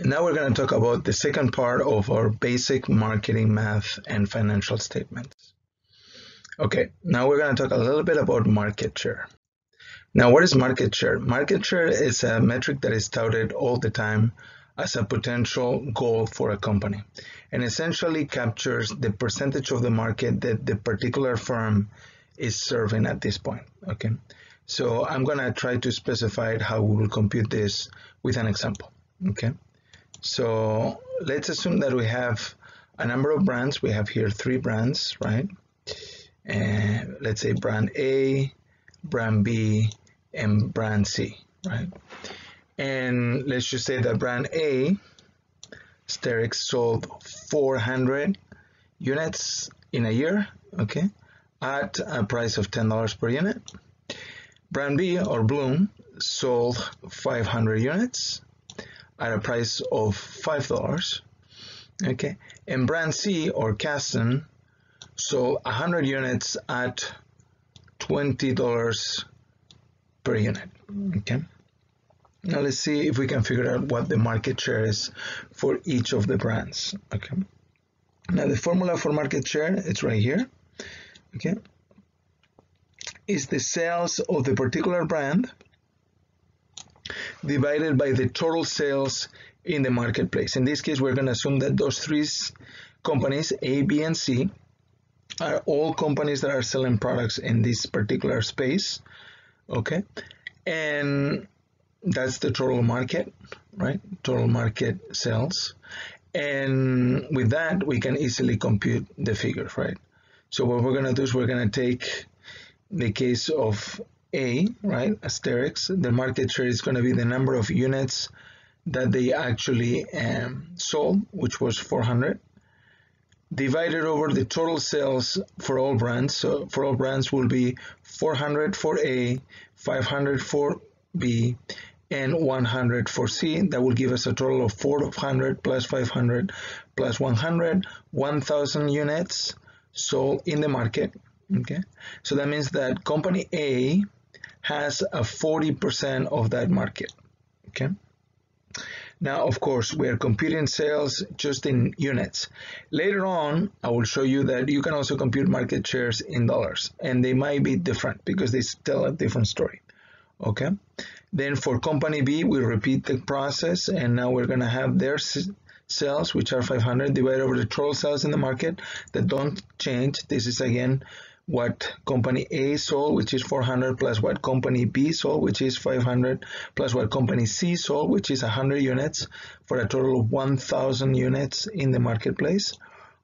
Now we're going to talk about the second part of our basic marketing math and financial statements. Okay, now we're going to talk a little bit about market share. Now, what is market share? Market share is a metric that is touted all the time as a potential goal for a company, and essentially captures the percentage of the market that the particular firm is serving at this point. Okay, so I'm going to try to specify how we will compute this with an example. Okay, so let's assume that we have a number of brands. We have here 3 brands, right? And let's say brand A, brand B, and brand C, right? And let's just say that brand A, Asterix, sold 400 units in a year, okay, at a price of $10 per unit. Brand B, or Bloom, sold 500 units at a price of $5, okay, and brand C, or Kasten, sold 100 units at $20 per unit. Okay, now let's see if we can figure out what the market share is for each of the brands. Okay, now the formula for market share, it's right here. Okay, is the sales of the particular brand divided by the total sales in the marketplace. In this case, we're going to assume that those 3 companies, A, B, and C, are all companies that are selling products in this particular space. Okay, and that's the total market, right? Total market sales. And with that, we can easily compute the figures, right? So what we're going to do is we're going to take the case of A, right, Asterix. The market share is going to be the number of units that they actually sold, which was 400, divided over the total sales for all brands. So for all brands will be 400 for A, 500 for B, and 100 for C. That will give us a total of 400 plus 500 plus 100, 1,000 units sold in the market. Okay, so that means that company A has a 40% of that market. Okay, now of course we are computing sales just in units. Later on I will show you that you can also compute market shares in dollars, and they might be different because they tell a different story. Okay, then for company B we repeat the process, and now we're going to have their sales, which are 500, divided over the total sales in the market that don't change. This is again what company A sold, which is 400, plus what company B sold, which is 500, plus what company C sold, which is 100 units, for a total of 1,000 units in the marketplace.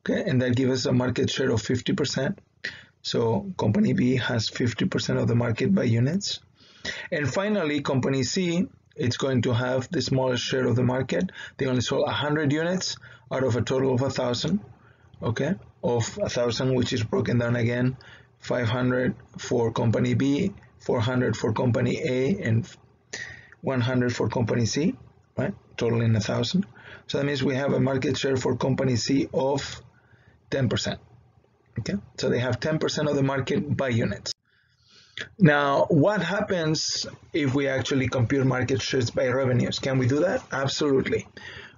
Okay, and that gives us a market share of 50%. So company B has 50% of the market by units. And finally, company C, it's going to have the smallest share of the market. They only sold 100 units out of a total of 1,000. Okay, of 1,000, which is broken down again, 500 for company B, 400 for company A, and 100 for company C, right? Totaling 1,000. So that means we have a market share for company C of 10%. Okay, so they have 10% of the market by units. Now, what happens if we actually compute market shares by revenues? Can we do that? Absolutely.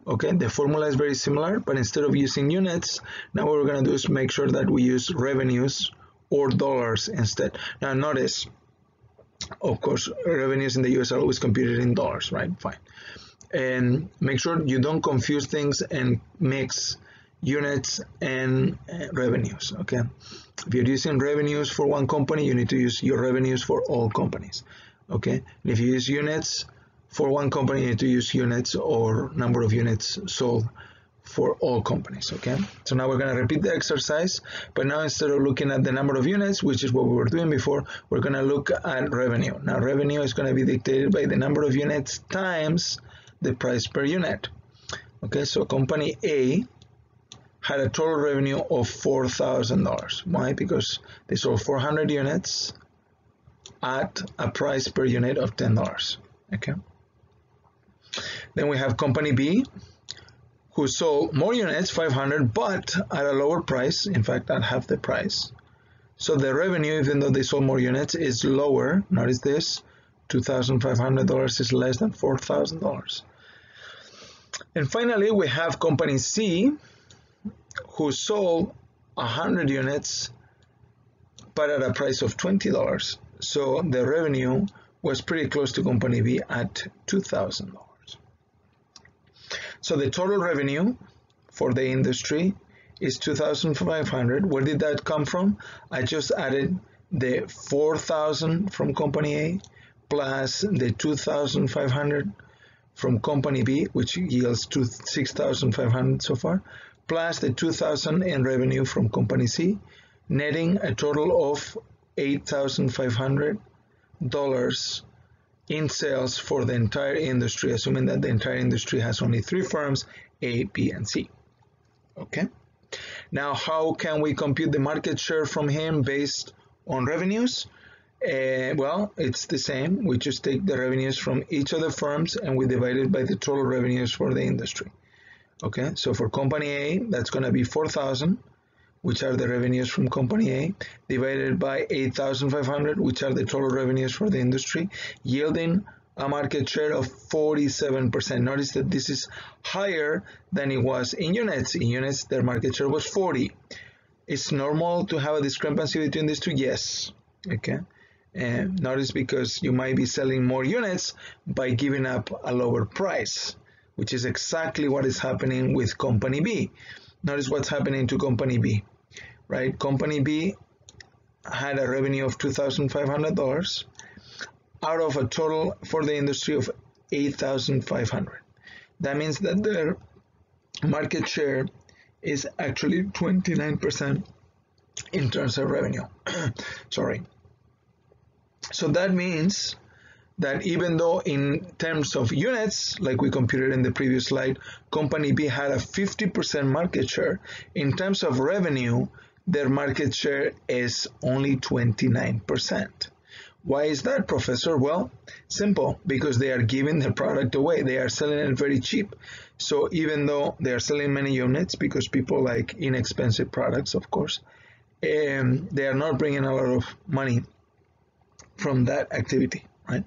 Okay, the formula is very similar, but instead of using units, now what we're going to do is make sure that we use revenues or dollars instead. Now notice, of course, revenues in the US are always computed in dollars, right? Fine. And make sure you don't confuse things and mix units and revenues. Okay, if you're using revenues for one company, you need to use your revenues for all companies. Okay, and if you use units for one company, you need to use units or number of units sold for all companies. Okay, so now we're going to repeat the exercise, but now instead of looking at the number of units, which is what we were doing before, we're going to look at revenue. Now revenue is going to be dictated by the number of units times the price per unit. Okay, so company A had a total revenue of $4,000. Why? Because they sold 400 units at a price per unit of $10. Okay, then we have company B, who sold more units, 500, but at a lower price, in fact at half the price. So the revenue, even though they sold more units, is lower. Notice this, $2,500 is less than $4,000. And finally, we have company C, who sold 100 units but at a price of $20. So the revenue was pretty close to company B at $2,000. So the total revenue for the industry is $2,500. Where did that come from? I just added the $4,000 from company A plus the $2,500 from company B, which yields to $6,500 so far, plus the $2,000 in revenue from company C, netting a total of $8,500 in sales for the entire industry, assuming that the entire industry has only 3 firms, A, B, and C. Okay. Now, how can we compute the market share from him based on revenues? Well, it's the same. We just take the revenues from each of the firms and we divide it by the total revenues for the industry. Okay, so for company A, that's going to be 4,000, which are the revenues from company A, divided by 8,500, which are the total revenues for the industry, yielding a market share of 47%. Notice that this is higher than it was in units. In units, their market share was 40. It's normal to have a discrepancy between these two? Yes. Okay. And notice because you might be selling more units by giving up a lower price, which is exactly what is happening with company B. Notice what's happening to company B, right? Company B had a revenue of $2,500 out of a total for the industry of $8,500. That means that their market share is actually 29% in terms of revenue. Sorry. So that means that even though in terms of units, like we computed in the previous slide, company B had a 50% market share, in terms of revenue, their market share is only 29%. Why is that, Professor? Well, simple, because they are giving their product away. They are selling it very cheap. So even though they are selling many units, because people like inexpensive products, of course, they are not bringing a lot of money from that activity, right?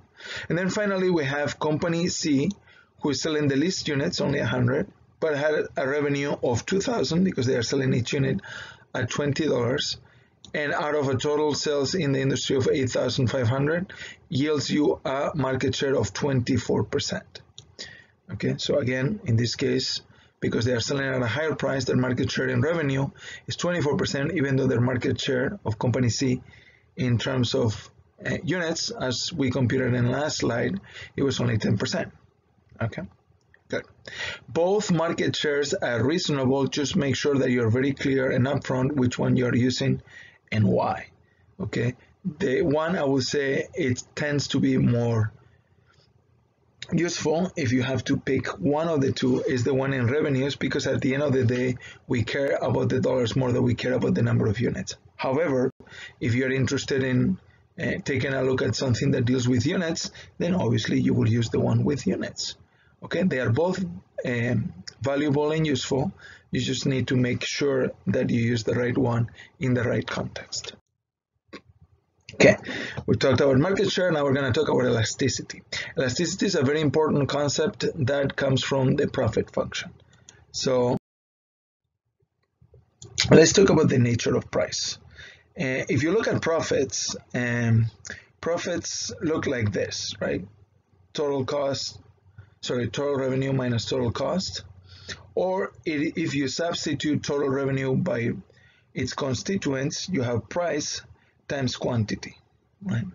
And then finally, we have company C, who is selling the least units, only 100, but had a revenue of 2,000 because they are selling each unit at $20. And out of a total sales in the industry of 8,500, yields you a market share of 24%. Okay, so again, in this case, because they are selling at a higher price, their market share in revenue is 24%, even though their market share of company C in terms of units, as we computed in the last slide, it was only 10%. Okay, good. Both market shares are reasonable. Just make sure that you're very clear and upfront which one you're using and why. Okay, the one I would say it tends to be more useful if you have to pick one of the two is the one in revenues, because at the end of the day we care about the dollars more than we care about the number of units. However, if you're interested in taking a look at something that deals with units, then obviously you will use the one with units. Okay, they are both valuable and useful. You just need to make sure that you use the right one in the right context. Okay, we talked about market share. Now we're going to talk about elasticity. Elasticity is a very important concept that comes from the profit function. So let's talk about the nature of price. If you look at profits, profits look like this, right? Total revenue minus total cost. Or if you substitute total revenue by its constituents, you have price times quantity, right?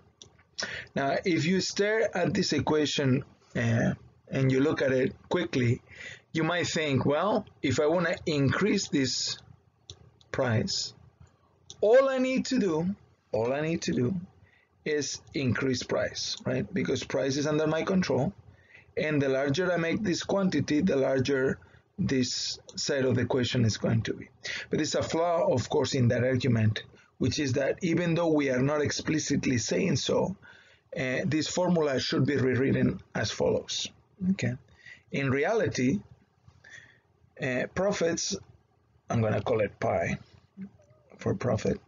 Now, if you stare at this equation and you look at it quickly, you might think, well, if I want to increase this price, all I need to do is increase price, right? Because price is under my control, and the larger I make this quantity, the larger this side of the equation is going to be. But it's a flaw, of course, in that argument, which is that even though we are not explicitly saying so, this formula should be rewritten as follows. Okay. In reality, profits, I'm going to call it pi for profit,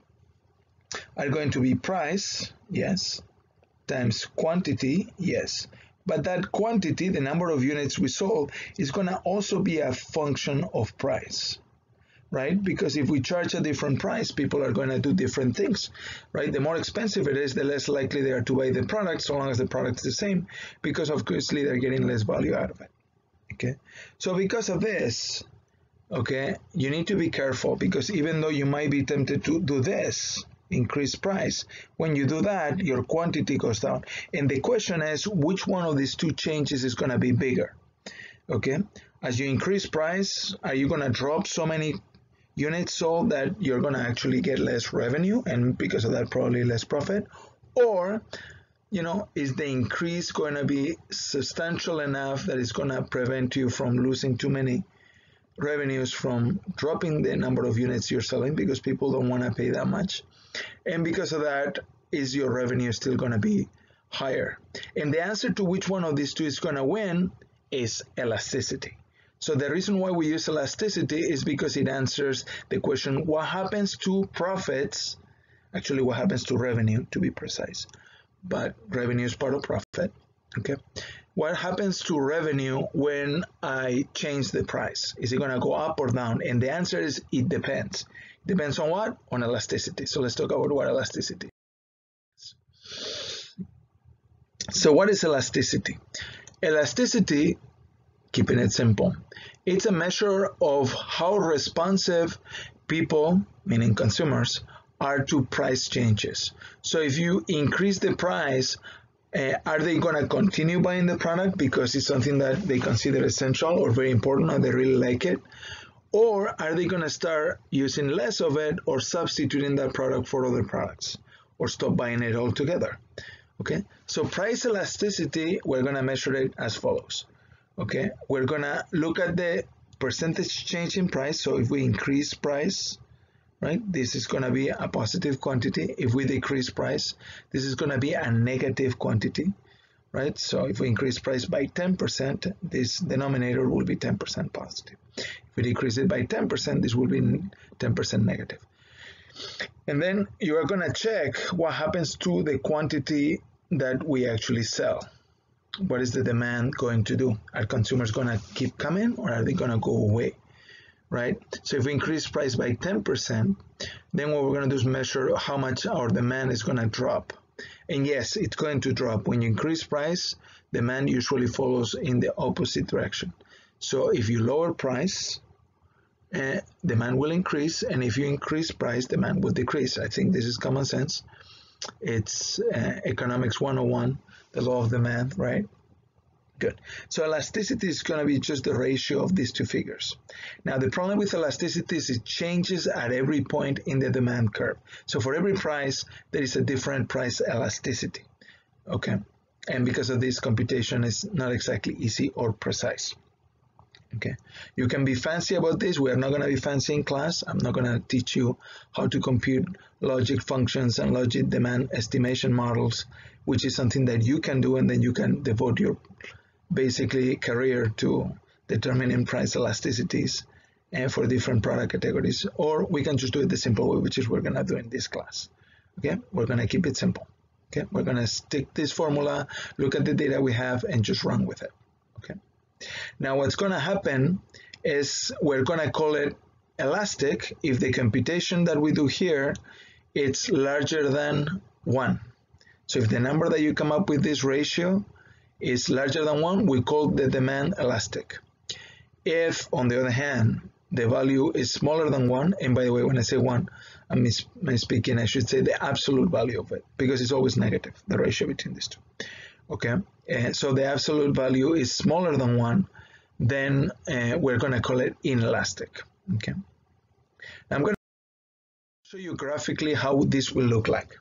are going to be price, yes, times quantity, yes, But that quantity, the number of units we sold, is going to also be a function of price, right? Because if we charge a different price, people are going to do different things, right? The more expensive it is, the less likely they are to buy the product, so long as the product is the same, because obviously they're getting less value out of it, okay? So because of this, okay, you need to be careful, because even though you might be tempted to do this, increase price, when you do that, your quantity goes down. And the question is, which one of these two changes is going to be bigger? Okay, as you increase price, are you going to drop so many units sold that you're going to actually get less revenue, and because of that probably less profit? Or, you know, is the increase going to be substantial enough that it's going to prevent you from losing too many revenues from dropping the number of units you're selling because people don't want to pay that much? And because of that, is your revenue still going to be higher? And the answer to which one of these two is going to win is elasticity. So the reason why we use elasticity is because it answers the question, what happens to profits? Actually, what happens to revenue, to be precise. But revenue is part of profit, okay? What happens to revenue when I change the price? Is it going to go up or down? And the answer is, it depends. Depends on what? On elasticity. So let's talk about what elasticity is. So what is elasticity? Elasticity, keeping it simple, it's a measure of how responsive people, meaning consumers, are to price changes. So if you increase the price, are they going to continue buying the product because it's something that they consider essential or very important or they really like it? Or are they going to start using less of it or substituting that product for other products or stop buying it altogether? Okay, so price elasticity, we're going to measure it as follows. Okay, we're going to look at the percentage change in price. So if we increase price, right, this is going to be a positive quantity. If we decrease price, this is going to be a negative quantity, right? So if we increase price by 10%, this denominator will be 10% positive. If we decrease it by 10%, this will be 10% negative. And then you are going to check what happens to the quantity that we actually sell. What is the demand going to do? Are consumers going to keep coming, or are they going to go away? Right? So if we increase price by 10%, then what we're going to do is measure how much our demand is going to drop. And yes, it's going to drop. When you increase price, demand usually follows in the opposite direction. So if you lower price, demand will increase, and if you increase price, demand will decrease. I think this is common sense. It's economics 101, the law of demand, right? Good. So elasticity is going to be just the ratio of these two figures. Now, the problem with elasticity is it changes at every point in the demand curve. So for every price, there is a different price elasticity. Okay. And because of this, computation is not exactly easy or precise. Okay. You can be fancy about this. We are not going to be fancy in class. I'm not going to teach you how to compute logic functions and logic demand estimation models, which is something that you can do, and then you can devote your basically career to determining price elasticities for different product categories. Or we can just do it the simple way, which is we're going to do in this class. Okay, we're going to keep it simple. Okay, we're going to stick this formula, look at the data we have, and just run with it. Okay, now what's going to happen is we're going to call it elastic if the computation that we do here it's larger than 1. So if the number that you come up with this ratio is larger than 1, we call the demand elastic. If, on the other hand, the value is smaller than 1, and by the way, when I say 1, I'm misspeaking, I should say the absolute value of it, because it's always negative, the ratio between these two. Okay, so the absolute value is smaller than 1, then we're going to call it inelastic. Okay, now I'm going to show you graphically how this will look like.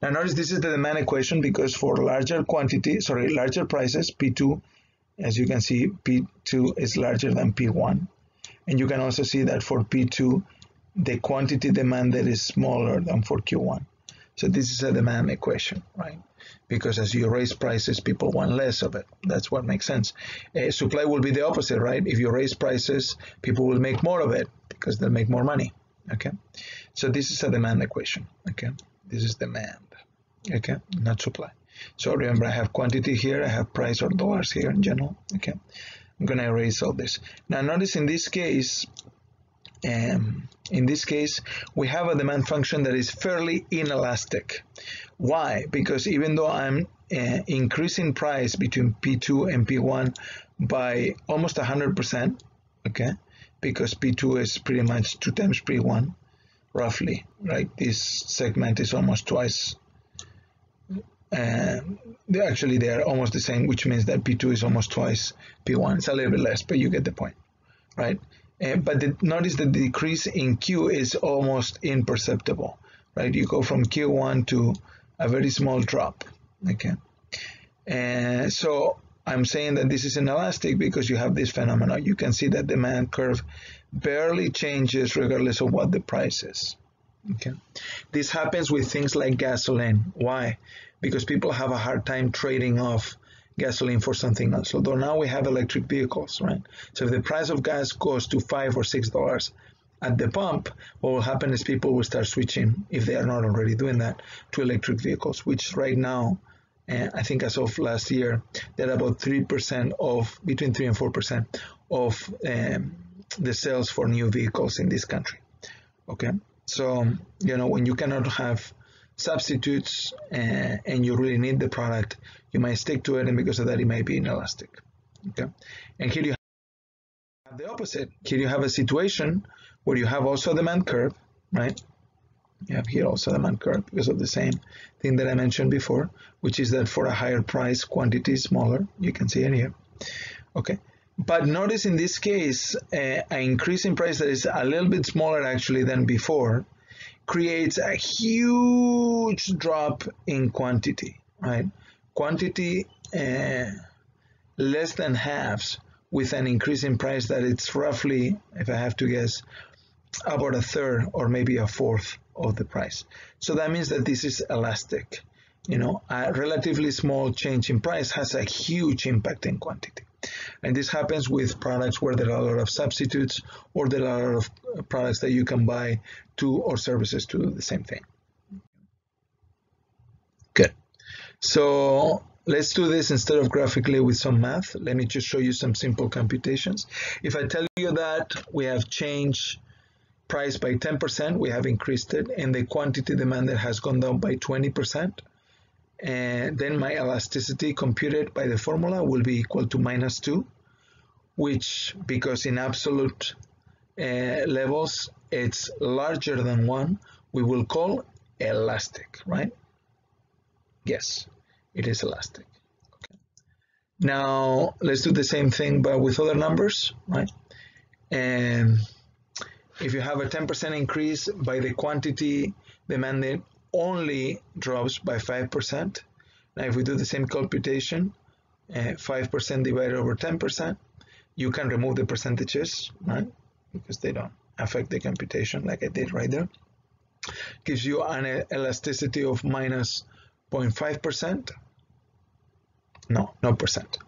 Now notice this is the demand equation, because for larger prices, P2, as you can see, P2 is larger than P1. And you can also see that for P2, the quantity demanded is smaller than for Q1. So this is a demand equation, right? Because as you raise prices, people want less of it. That's what makes sense. Supply will be the opposite, right? If you raise prices, people will make more of it because they'll make more money, okay? So this is a demand equation, okay? This is demand, okay, not supply. So remember, I have quantity here, I have price or dollars here in general. Okay, I'm going to erase all this. Now notice in this case, we have a demand function that is fairly inelastic. Why? Because even though I'm increasing price between P2 and P1 by almost 100%, okay, because P2 is pretty much 2 times P1, roughly, right? This segment is almost twice. Actually, they are almost the same, which means that P2 is almost twice P1. It's a little bit less, but you get the point, right? But notice that the decrease in Q is almost imperceptible, right? You go from Q1 to a very small drop, okay? And so I'm saying that this is inelastic because you have this phenomenon. You can see that demand curve barely changes regardless of what the price is, okay? This happens with things like gasoline. Why? Because people have a hard time trading off gasoline for something else. Although now we have electric vehicles, right? So if the price of gas goes to $5 or $6 at the pump, what will happen is people will start switching, if they are not already doing that, to electric vehicles, which right now, I think as of last year, they're about 3% of, between 3 and 4% of the sales for new vehicles in this country. Okay, so when you cannot have substitutes and you really need the product, you might stick to it, and because of that, it might be inelastic. Okay, and here you have the opposite. Here you have a situation where you have also a demand curve, right? You have here also a demand curve because of the same thing that I mentioned before, which is that for a higher price, quantity is smaller. You can see it here. Okay, but notice in this case, an increase in price that is a little bit smaller actually than before creates a huge drop in quantity, right? Quantity less than halves with an increase in price that it's roughly, if I have to guess, about a third or maybe a fourth of the price. So that means that this is elastic. A relatively small change in price has a huge impact in quantity. And this happens with products where there are a lot of substitutes, or there are a lot of products that you can buy or services to do the same thing. Good. So let's do this instead of graphically with some math. Let me just show you some simple computations. If I tell you that we have changed price by 10%, we have increased it, and the quantity demanded has gone down by 20%, and then my elasticity computed by the formula will be equal to -2, which, because in absolute levels it's larger than 1, we will call elastic, right? Yes, it is elastic. Okay. Now let's do the same thing but with other numbers, right? And if you have a 10% increase by the quantity demanded only drops by 5%. Now if we do the same computation, 5% divided over 10%, you can remove the percentages, right? Because they don't affect the computation like I did right there. Gives you an elasticity of minus 0.5%. No percent.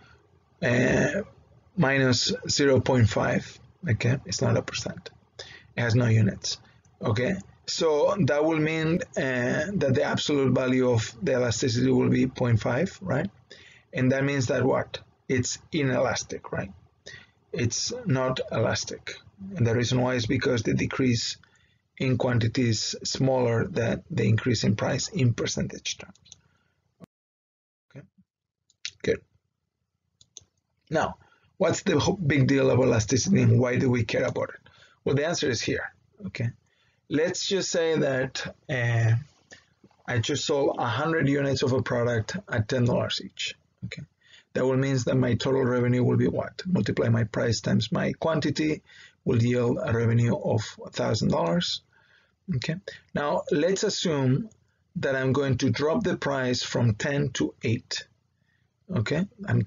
Minus 0.5, okay? It's not a percent. It has no units, okay? So that will mean that the absolute value of the elasticity will be 0.5, right? And that means that what? It's inelastic, right? It's not elastic. And the reason why is because the decrease in quantity is smaller than the increase in price in percentage terms. Okay, good. Now, what's the big deal of elasticity and why do we care about it? Well, the answer is here, okay? Let's just say that I just sold 100 units of a product at $10 each, okay? That will mean that my total revenue will be what? Multiply my price times my quantity will yield a revenue of $1,000, okay? Now, let's assume that I'm going to drop the price from 10 to 8, okay? I'm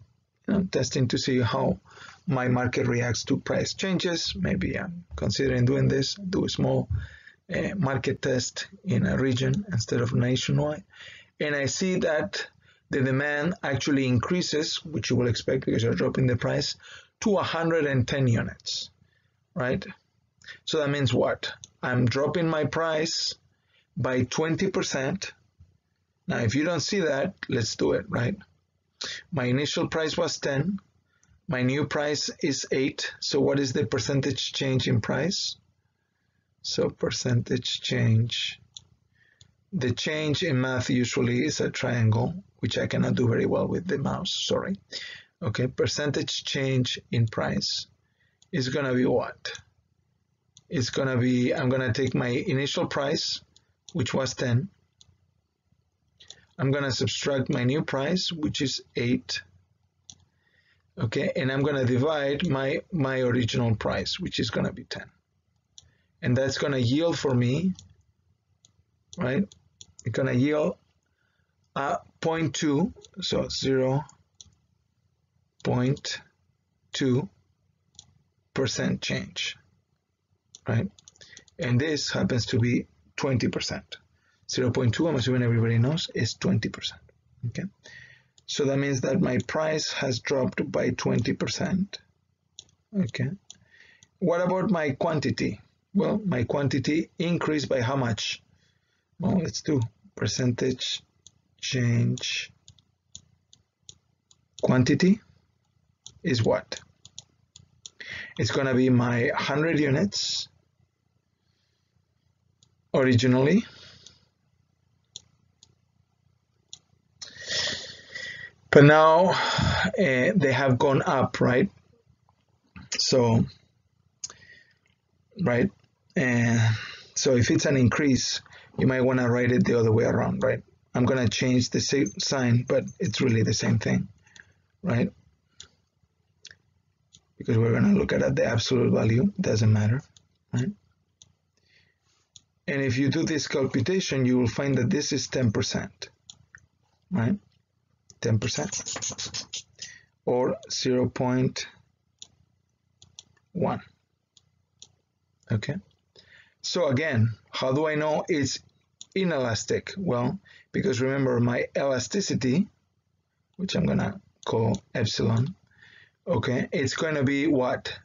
testing to see how my market reacts to price changes. Maybe I'm considering doing this, do a small market test in a region instead of nationwide. And I see that the demand actually increases, which you will expect because you're dropping the price, to 110 units, right? So that means what? I'm dropping my price by 20%. Now, if you don't see that, let's do it, right? My initial price was 10. My new price is 8. So what is the percentage change in price? So percentage change. The change in math usually is a triangle, which I cannot do very well with the mouse, sorry. Okay, percentage change in price is going to be what? It's going to be, I'm going to take my initial price, which was 10. I'm going to subtract my new price, which is 8. Okay, and I'm going to divide my original price, which is going to be 10. And that's going to yield for me, right? It's going to yield 0.2, so 0.2% change, right? And this happens to be 20%. 0.2, I'm assuming everybody knows, is 20%. Okay, so that means that my price has dropped by 20%. Okay, what about my quantity? Well, my quantity increased by how much? Well, let's do percentage change. Quantity is what? It's going to be my 100 units originally. But now they have gone up, right? So, right? So if it's an increase, you might want to write it the other way around, right? I'm going to change the sign, but it's really the same thing, right? Because we're going to look at the absolute value, doesn't matter, right? And if you do this computation, you will find that this is 10%, right? 10% or 0.1. Okay, so again, how do I know it's inelastic? Well, because remember my elasticity, which I'm gonna call epsilon, okay, it's going to be what?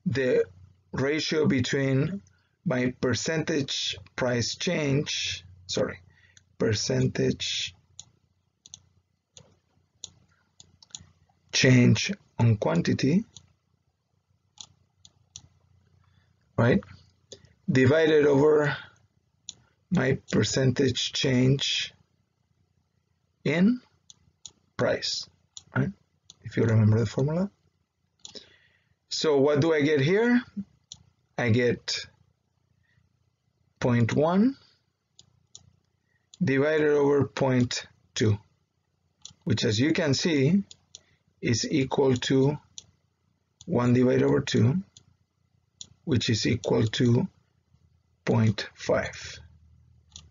The ratio between my percentage price change, sorry, percentage change on quantity, right, divided over my percentage change in price, right, if you remember the formula. So what do I get here? I get 0.1 divided over 0.2, which, as you can see, is equal to 1 divided over 2, which is equal to 0.5.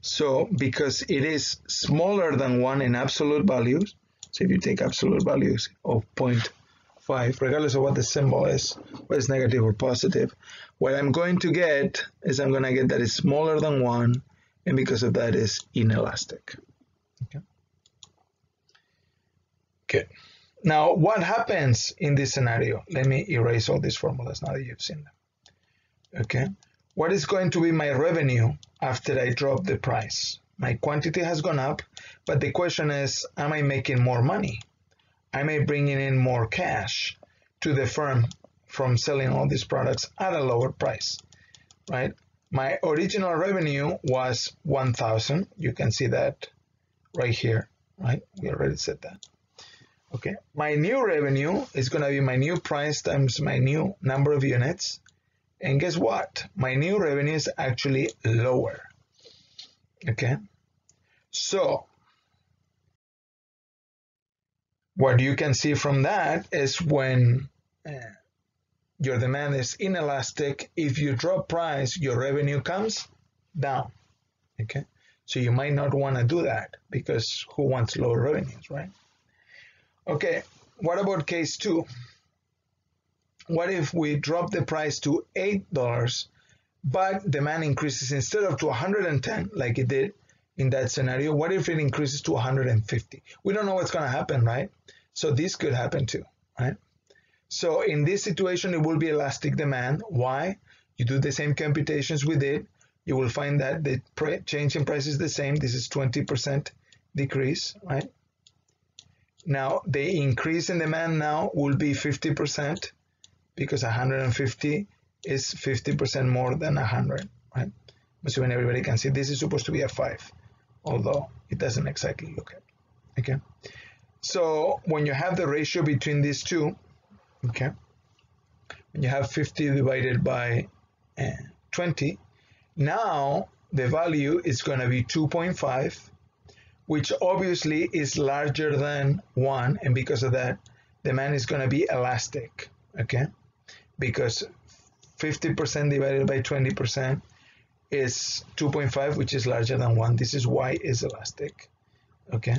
So because it is smaller than 1 in absolute values, so if you take absolute values of 0.5, regardless of what the symbol is, whether it's negative or positive, what I'm going to get is I'm going to get that it's smaller than 1, and because of that is inelastic. Okay. Good. Now, what happens in this scenario? Let me erase all these formulas now that you've seen them. Okay. What is going to be my revenue after I drop the price? My quantity has gone up, but the question is, am I making more money? Am I bringing in more cash to the firm from selling all these products at a lower price, right? My original revenue was 1,000. You can see that right here, right? We already said that. Okay, my new revenue is going to be my new price times my new number of units. And guess what? My new revenue is actually lower. Okay, so what you can see from that is when your demand is inelastic, if you drop price, your revenue comes down. Okay, so you might not want to do that because who wants low revenues, right? Okay, what about case 2? What if we drop the price to $8, but demand increases instead of to 110 like it did in that scenario? What if it increases to 150? We don't know what's going to happen, right? So this could happen too, right? So in this situation, it will be elastic demand. Why? You do the same computations we did. You will find that the change in price is the same. This is 20% decrease, right? Now the increase in demand now will be 50% because 150 is 50% more than 100, right? Assuming everybody can see this is supposed to be a 5, although it doesn't exactly look it. Okay, so when you have the ratio between these two, okay, when you have 50 divided by 20, now the value is going to be 2.5, which obviously is larger than 1, and because of that, demand is going to be elastic, okay? Because 50% divided by 20% is 2.5, which is larger than 1. This is why it's elastic, okay?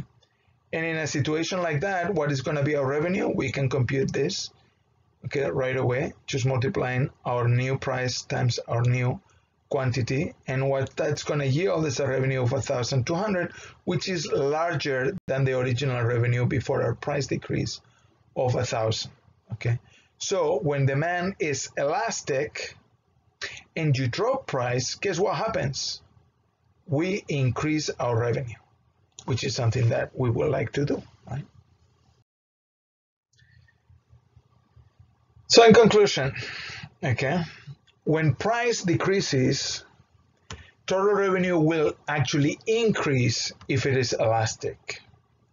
And in a situation like that, what is going to be our revenue? We can compute this, okay, right away, just multiplying our new price times our new quantity, and what that's going to yield is a revenue of 1,200, which is larger than the original revenue before our price decrease of 1,000. Okay, so when demand is elastic and you drop price, guess what happens? We increase our revenue, which is something that we would like to do, right? So in conclusion, okay, when price decreases, total revenue will actually increase if it is elastic,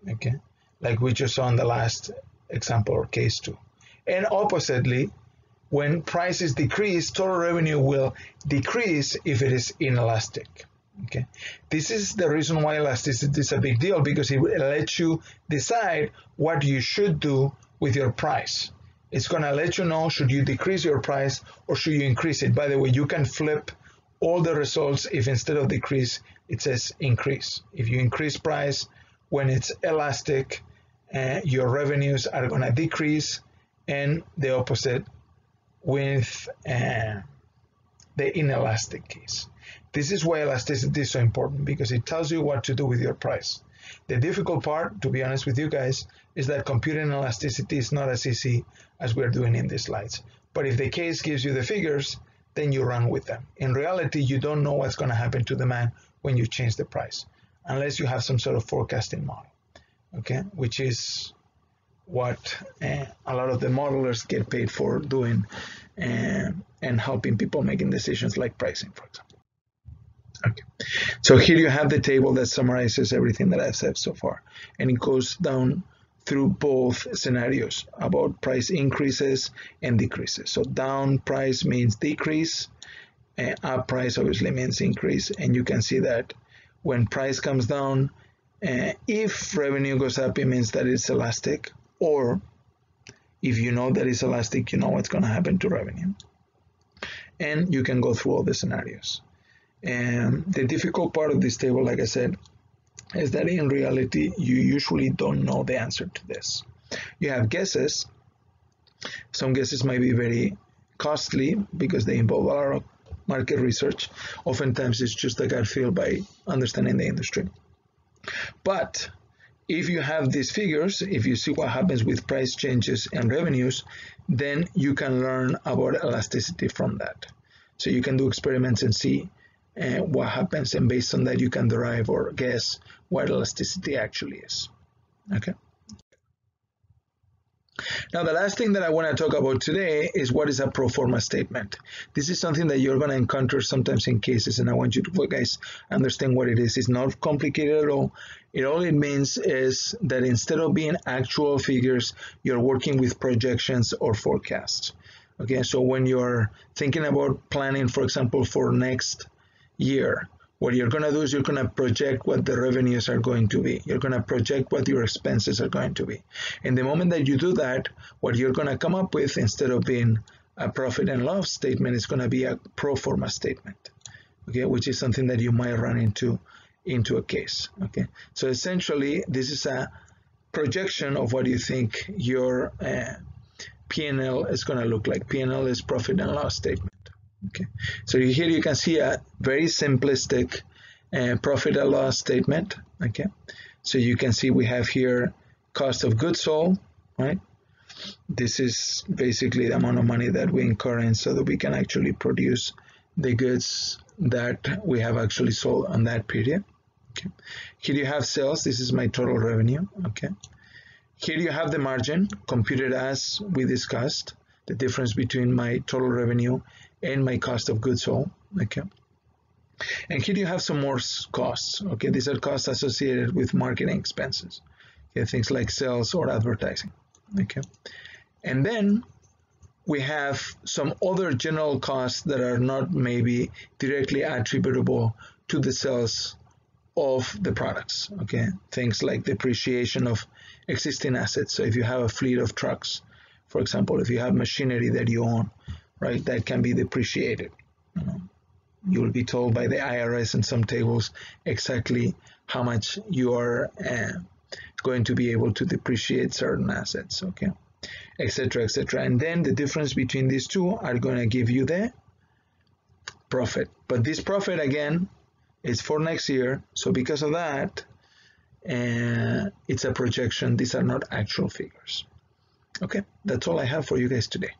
okay, like we just saw in the last example or case 2. And oppositely, when prices decrease, total revenue will decrease if it is inelastic, okay. This is the reason why elasticity is a big deal, because it lets you decide what you should do with your price. It's going to let you know, should you decrease your price or should you increase it. By the way, you can flip all the results if instead of decrease, it says increase. If you increase price when it's elastic, your revenues are going to decrease, and the opposite with the inelastic case. This is why elasticity is so important, because it tells you what to do with your price. The difficult part, to be honest with you guys, is that computing elasticity is not as easy as we're doing in these slides. But if the case gives you the figures, then you run with them. In reality, you don't know what's going to happen to demand when you change the price, unless you have some sort of forecasting model, okay? Which is what a lot of the modelers get paid for doing, and helping people making decisions like pricing, for example. Okay, so here you have the table that summarizes everything that I've said so far, and it goes down through both scenarios about price increases and decreases. So down price means decrease, and up price obviously means increase, and you can see that when price comes down, if revenue goes up, it means that it's elastic, or if you know that it's elastic, you know what's going to happen to revenue. And you can go through all the scenarios. And the difficult part of this table, like I said, is that in reality, you usually don't know the answer to this. You have guesses. Some guesses might be very costly because they involve a lot of market research. Oftentimes, it's just a gut feel by understanding the industry. But if you have these figures, if you see what happens with price changes and revenues, then you can learn about elasticity from that. So you can do experiments and see what happens, and based on that you can derive or guess what elasticity actually is. Okay. Now the last thing that I want to talk about today is what is a pro forma statement. This is something that you're going to encounter sometimes in cases, and I want you to guys understand what it is. It's not complicated at all. All it means is that instead of being actual figures, you're working with projections or forecasts. Okay, so when you're thinking about planning, for example, for next year, what you're going to do is you're going to project what the revenues are going to be. You're going to project what your expenses are going to be. And the moment that you do that, what you're going to come up with, instead of being a profit and loss statement, is going to be a pro forma statement, okay, which is something that you might run into a case. Okay, so essentially this is a projection of what you think your P&L is going to look like. P&L is profit and loss statement. Okay, so here you can see a very simplistic profit and loss statement. Okay, so you can see we have here cost of goods sold, right? This is basically the amount of money that we incur in so that we can actually produce the goods that we have actually sold on that period. Okay. Here you have sales. This is my total revenue. Okay. Here you have the margin computed as we discussed, the difference between my total revenue and my cost of goods sold. Okay. And here you have some more costs. Okay, these are costs associated with marketing expenses. Okay, things like sales or advertising. Okay. And then we have some other general costs that are not maybe directly attributable to the sales of the products. Okay, things like depreciation of existing assets. So if you have a fleet of trucks, for example, if you have machinery that you own, right, that can be depreciated. You will be told by the IRS in some tables exactly how much you are going to be able to depreciate certain assets, okay, etc., etc. And then the difference between these two are going to give you the profit. But this profit, again, is for next year. So because of that, it's a projection. These are not actual figures. Okay, that's all I have for you guys today.